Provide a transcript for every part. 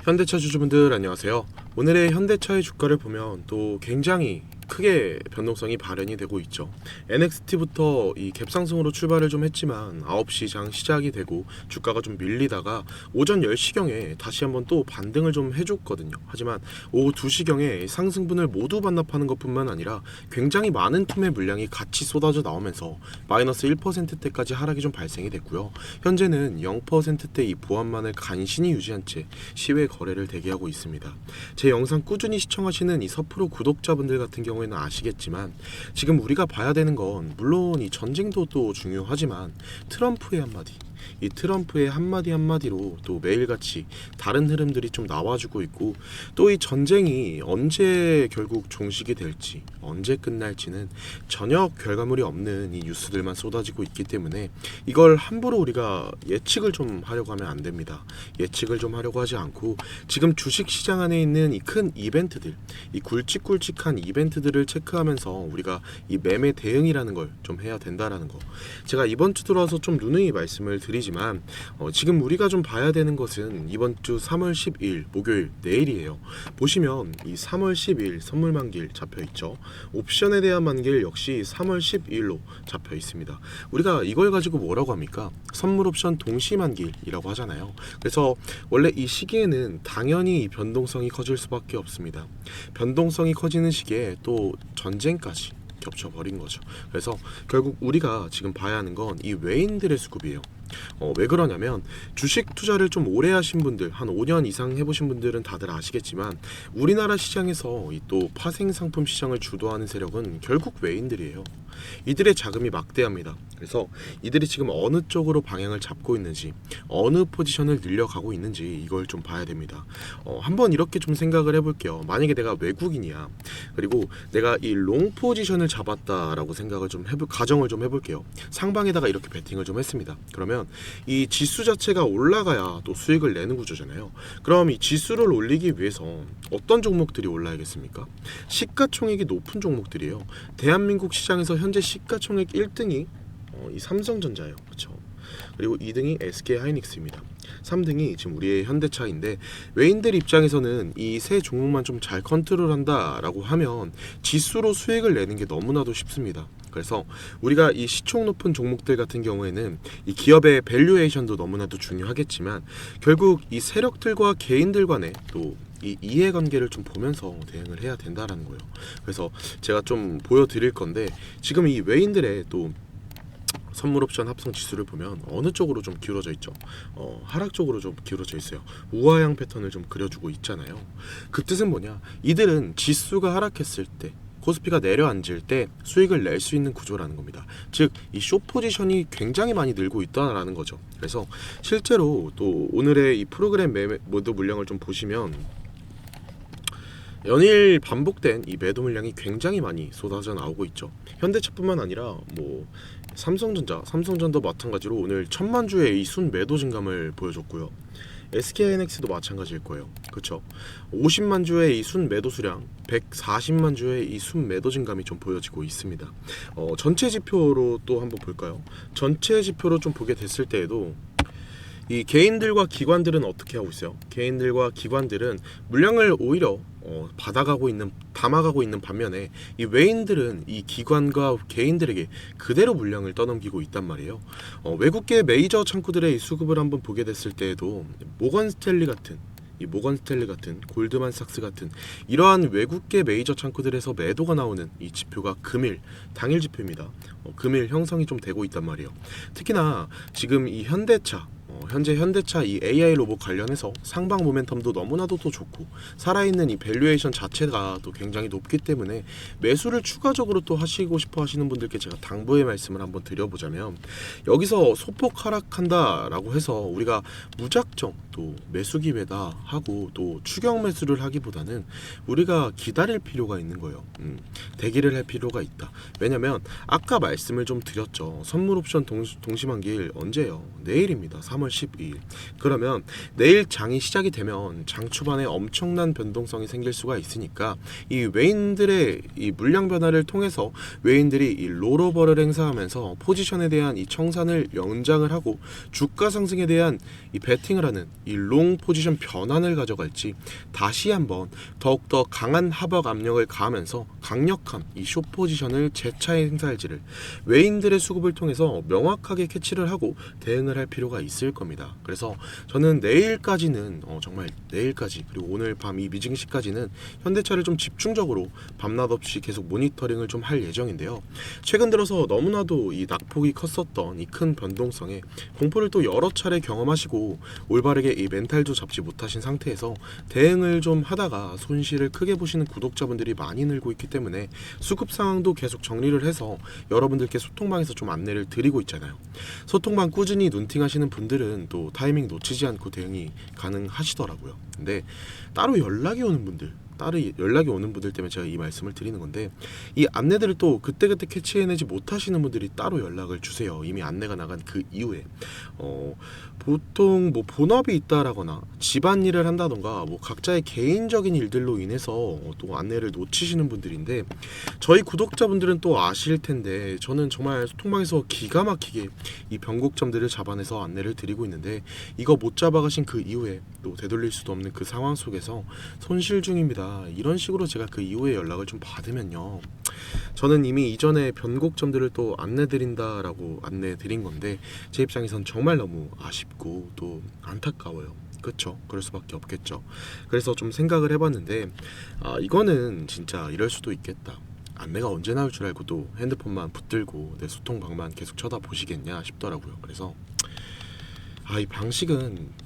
현대차 주주분들 안녕하세요. 오늘의 현대차의 주가를 보면 또 굉장히 크게 변동성이 발현이 되고 있죠. NXT부터 이 갭상승으로 출발을 좀 했지만 9시 장 시작이 되고 주가가 좀 밀리다가 오전 10시경에 다시 한번 또 반등을 좀 해줬거든요. 하지만 오후 2시경에 상승분을 모두 반납하는 것뿐만 아니라 굉장히 많은 투매 물량이 같이 쏟아져 나오면서 마이너스 1%대까지 하락이 좀 발생이 됐고요. 현재는 0%대 이 보합만을 간신히 유지한 채 시외 거래를 대기하고 있습니다. 제 영상 꾸준히 시청하시는 이 서프로 구독자분들 같은 경우에는 아시겠지만 지금 우리가 봐야 되는 건 물론 이 전쟁도 또 중요하지만 트럼프의 한마디, 이 트럼프의 한마디 한마디로 또 매일같이 다른 흐름들이 좀 나와주고 있고 또 이 전쟁이 언제 결국 종식이 될지 언제 끝날지는 전혀 결과물이 없는 이 뉴스들만 쏟아지고 있기 때문에 이걸 함부로 우리가 예측을 좀 하려고 하면 안 됩니다. 예측을 좀 하려고 하지 않고 지금 주식시장 안에 있는 이 큰 이벤트들, 이 굵직굵직한 이벤트들을 체크하면서 우리가 이 매매 대응이라는 걸 좀 해야 된다라는 거, 제가 이번 주 들어와서 좀 누누이 말씀을 드리지만 지금 우리가 좀 봐야 되는 것은 이번 주 3월 10일 목요일 내일이에요. 보시면 이 3월 10일 선물 만기일 잡혀 있죠. 옵션에 대한 만기일 역시 3월 12일로 잡혀 있습니다. 우리가 이걸 가지고 뭐라고 합니까? 선물 옵션 동시 만기일이라고 하잖아요. 그래서 원래 이 시기에는 당연히 변동성이 커질 수밖에 없습니다. 변동성이 커지는 시기에 또 전쟁까지 겹쳐버린 거죠. 그래서 결국 우리가 지금 봐야 하는 건 이 외인들의 수급이에요. 왜 그러냐면 주식 투자를 좀 오래 하신 분들, 한 5년 이상 해보신 분들은 다들 아시겠지만 우리나라 시장에서 이 또 파생 상품 시장을 주도하는 세력은 결국 외인들이에요. 이들의 자금이 막대합니다. 그래서 이들이 지금 어느 쪽으로 방향을 잡고 있는지, 어느 포지션을 늘려가고 있는지 이걸 좀 봐야 됩니다. 한번 이렇게 좀 생각을 해볼게요. 만약에 내가 외국인이야. 그리고 내가 이 롱 포지션을 잡았다라고 생각을 좀 가정을 좀 해볼게요. 상방에다가 이렇게 베팅을 좀 했습니다. 그러면 이 지수 자체가 올라가야 또 수익을 내는 구조잖아요. 그럼 이 지수를 올리기 위해서 어떤 종목들이 올라야겠습니까? 시가총액이 높은 종목들이에요. 대한민국 시장에서 현재 시가총액 1등이 이 삼성전자예요. 그렇죠? 그리고 2등이 SK하이닉스입니다. 3등이 지금 우리의 현대차인데 외인들 입장에서는 이 세 종목만 좀 잘 컨트롤한다라고 하면 지수로 수익을 내는 게 너무나도 쉽습니다. 그래서 우리가 이 시총 높은 종목들 같은 경우에는 이 기업의 밸류에이션도 너무나도 중요하겠지만 결국 이 세력들과 개인들 간의 또 이 이해관계를 좀 보면서 대응을 해야 된다라는 거예요. 그래서 제가 좀 보여드릴 건데 지금 이 외인들의 또 선물옵션 합성 지수를 보면 어느 쪽으로 좀 기울어져 있죠. 하락 쪽으로 좀 기울어져 있어요. 우하향 패턴을 좀 그려주고 있잖아요. 그 뜻은 뭐냐? 이들은 지수가 하락했을 때 코스피가 내려앉을 때 수익을 낼 수 있는 구조라는 겁니다. 즉, 이 숏 포지션이 굉장히 많이 늘고 있다라는 거죠. 그래서 실제로 또 오늘의 이 프로그램 모드 물량을 좀 보시면 연일 반복된 이 매도 물량이 굉장히 많이 쏟아져 나오고 있죠. 현대차뿐만 아니라 뭐 삼성전자도 마찬가지로 오늘 1000만 주의 이 순 매도 증감을 보여줬고요. SK하이닉스도 마찬가지일 거예요. 그렇죠? 50만 주의 이 순 매도 수량, 140만 주의 이 순 매도 증감이 좀 보여지고 있습니다. 전체 지표로 또 한번 볼까요? 전체 지표로 좀 보게 됐을 때에도 이 개인들과 기관들은 어떻게 하고 있어요? 개인들과 기관들은 물량을 오히려 담아가고 있는 반면에 이 외인들은 이 기관과 개인들에게 그대로 물량을 떠넘기고 있단 말이에요. 외국계 메이저 창구들의 이 수급을 한번 보게 됐을 때에도 모건 스탠리 같은 골드만삭스 같은 이러한 외국계 메이저 창구들에서 매도가 나오는 이 지표가 금일 당일 지표입니다. 금일 형성이 좀 되고 있단 말이에요. 특히나 지금 이 현재 현대차 이 AI 로봇 관련해서 상방 모멘텀도 너무나도 또 좋고 살아있는 이 밸류에이션 자체가 또 굉장히 높기 때문에 매수를 추가적으로 또 하시고 싶어 하시는 분들께 제가 당부의 말씀을 한번 드려보자면, 여기서 소폭 하락한다라고 해서 우리가 무작정 또 매수 기회다 하고 또 추격 매수를 하기보다는 우리가 기다릴 필요가 있는 거예요. 대기를 할 필요가 있다. 왜냐면 아까 말씀을 좀 드렸죠. 선물 옵션 동시만기일 언제예요? 내일입니다. 3월 12일. 그러면 내일 장이 시작이 되면 장 초반에 엄청난 변동성이 생길 수가 있으니까 이 외인들의 이 물량 변화를 통해서 외인들이 이 롤오버를 행사하면서 포지션에 대한 이 청산을 연장을 하고 주가 상승에 대한 이 베팅을 하는 이 롱 포지션 변환을 가져갈지 다시 한번 더욱더 강한 하락 압력을 가하면서 강력한 이 숏 포지션을 재차 행사할지를 외인들의 수급을 통해서 명확하게 캐치를 하고 대응을 할 필요가 있을 겁니다. 그래서 저는 내일까지는 정말 내일까지 그리고 오늘 밤 이 미증 시까지는 현대차를 좀 집중적으로 밤낮 없이 계속 모니터링을 좀 할 예정인데요. 최근 들어서 너무나도 이 낙폭이 컸었던 이 큰 변동성에 공포를 또 여러 차례 경험하시고 올바르게 이 멘탈도 잡지 못하신 상태에서 대응을 좀 하다가 손실을 크게 보시는 구독자분들이 많이 늘고 있기 때문에 수급 상황도 계속 정리를 해서 여러분들께 소통방에서 좀 안내를 드리고 있잖아요. 소통방 꾸준히 눈팅하시는 분들은 또 타이밍 놓치지 않고 대응이 가능하시더라고요. 근데 따로 연락이 오는 분들 때문에 제가 이 말씀을 드리는 건데, 이 안내들을 또 그때그때 캐치해내지 못하시는 분들이 따로 연락을 주세요. 이미 안내가 나간 그 이후에 보통 뭐 본업이 있다라거나 집안일을 한다던가 뭐 각자의 개인적인 일들로 인해서 또 안내를 놓치시는 분들인데, 저희 구독자분들은 또 아실 텐데 저는 정말 소통방에서 기가 막히게 이 변곡점들을 잡아내서 안내를 드리고 있는데, 이거 못 잡아가신 그 이후에 또 되돌릴 수도 없는 그 상황 속에서 손실 중입니다, 이런 식으로 제가 그 이후에 연락을 좀 받으면요, 저는 이미 이전에 변곡점들을 또 안내드린다라고 안내드린 건데 제 입장에선 정말 너무 아쉽고 또 안타까워요. 그렇죠? 그럴 수밖에 없겠죠. 그래서 좀 생각을 해봤는데 이거는 진짜 이럴 수도 있겠다. 안내가 언제 나올 줄 알고 또 핸드폰만 붙들고 내 소통방만 계속 쳐다보시겠냐 싶더라고요. 그래서 이 방식은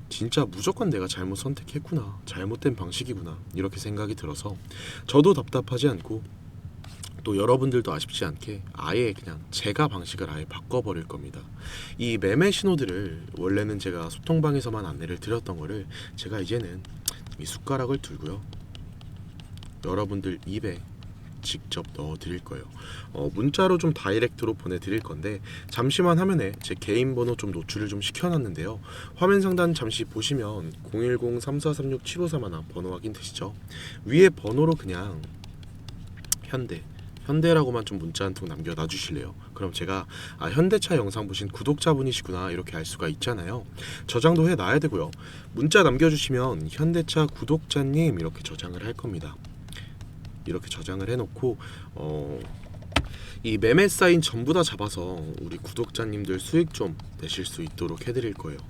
진짜 무조건 내가 잘못 선택했구나, 잘못된 방식이구나, 이렇게 생각이 들어서 저도 답답하지 않고 또 여러분들도 아쉽지 않게 아예 그냥 제가 방식을 아예 바꿔버릴 겁니다. 이 매매 신호들을 원래는 제가 소통방에서만 안내를 드렸던 거를 제가 이제는 이 숟가락을 들고요, 여러분들 입에 직접 넣어 드릴 거예요. 문자로 좀 다이렉트로 보내드릴 건데 잠시만 화면에 제 개인 번호 좀 노출을 좀 시켜놨는데요. 화면 상단 잠시 보시면 010-3436-7531 번호 확인되시죠? 위에 번호로 그냥 현대라고만 좀 문자 한 통 남겨놔 주실래요? 그럼 제가 현대차 영상 보신 구독자분이시구나 이렇게 알 수가 있잖아요. 저장도 해놔야 되고요. 문자 남겨주시면 현대차 구독자님 이렇게 저장을 할 겁니다. 이렇게 저장을 해놓고 이 매매 사인 전부 다 잡아서 우리 구독자님들 수익 좀 내실 수 있도록 해드릴 거예요.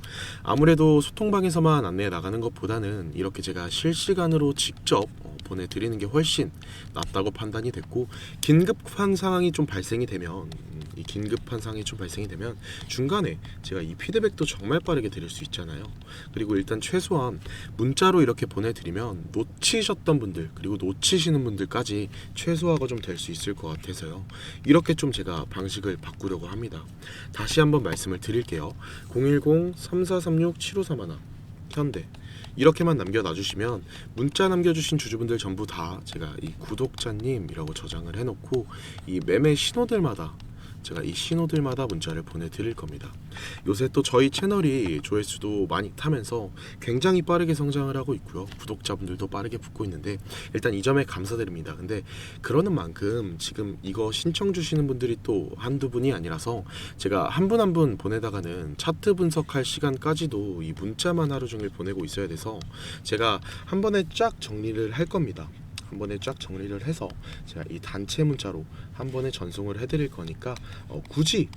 아무래도 소통방에서만 안내 나가는 것보다는 이렇게 제가 실시간으로 직접 보내드리는 게 훨씬 낫다고 판단이 됐고, 긴급한 상황이 좀 발생이 되면 중간에 제가 이 피드백도 정말 빠르게 드릴 수 있잖아요. 그리고 일단 최소한 문자로 이렇게 보내드리면 놓치셨던 분들 그리고 놓치시는 분들까지 최소화가 좀 될 수 있을 것 같아서요, 이렇게 좀 제가 방식을 바꾸려고 합니다. 다시 한번 말씀을 드릴게요. 010-3436-7531 현대 이렇게만 남겨놔주시면 문자 남겨주신 주주분들 전부 다 제가 이 구독자님이라고 저장을 해놓고 이 매매 신호들마다 제가 이 신호들마다 문자를 보내드릴 겁니다. 요새 또 저희 채널이 조회수도 많이 타면서 굉장히 빠르게 성장을 하고 있고요. 구독자분들도 빠르게 붙고 있는데 일단 이 점에 감사드립니다. 근데 그러는 만큼 지금 이거 신청 주시는 분들이 또 한두 분이 아니라서 제가 한 분 한 분 보내다가는 차트 분석할 시간까지도 이 문자만 하루 종일 보내고 있어야 돼서 제가 한 번에 쫙 정리를 할 겁니다. 한 번에 쫙 정리를 해서 제가 이 단체 문자로 한 번에 전송을 해드릴 거니까 굳이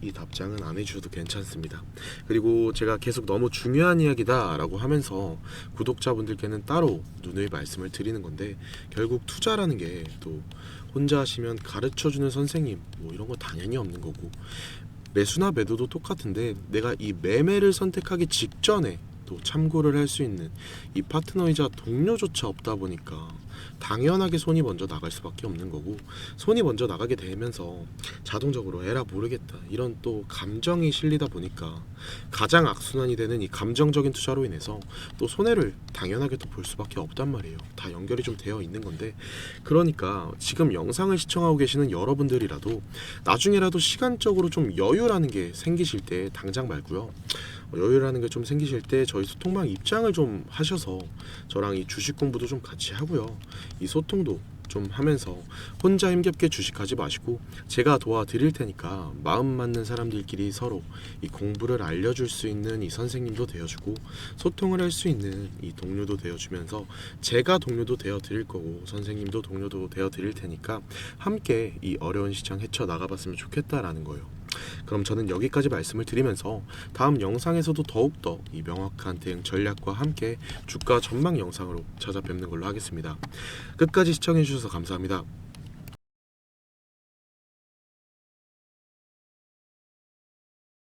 이 답장은 안 해주셔도 괜찮습니다. 그리고 제가 계속 너무 중요한 이야기다 라고 하면서 구독자분들께는 따로 누누이 말씀을 드리는 건데, 결국 투자라는 게 또 혼자 하시면 가르쳐주는 선생님 뭐 이런 거 당연히 없는 거고, 매수나 매도도 똑같은데 내가 이 매매를 선택하기 직전에 또 참고를 할 수 있는 이 파트너이자 동료조차 없다 보니까 당연하게 손이 먼저 나갈 수밖에 없는 거고, 손이 먼저 나가게 되면서 자동적으로 에라 모르겠다 이런 또 감정이 실리다 보니까 가장 악순환이 되는 이 감정적인 투자로 인해서 또 손해를 당연하게 또 볼 수밖에 없단 말이에요. 다 연결이 좀 되어 있는 건데, 그러니까 지금 영상을 시청하고 계시는 여러분들이라도 나중에라도 시간적으로 좀 여유라는 게 생기실 때, 당장 말고요, 여유라는 게 좀 생기실 때 저희 소통방 입장을 좀 하셔서 저랑 이 주식 공부도 좀 같이 하고요, 이 소통도 좀 하면서 혼자 힘겹게 주식하지 마시고 제가 도와드릴 테니까 마음 맞는 사람들끼리 서로 이 공부를 알려줄 수 있는 이 선생님도 되어주고 소통을 할 수 있는 이 동료도 되어주면서 제가 동료도 되어드릴 거고 선생님도 동료도 되어드릴 테니까 함께 이 어려운 시장 헤쳐나가봤으면 좋겠다라는 거예요. 그럼 저는 여기까지 말씀을 드리면서 다음 영상에서도 더욱더 이 명확한 대응 전략과 함께 주가 전망 영상으로 찾아뵙는 걸로 하겠습니다. 끝까지 시청해주셔서 감사합니다.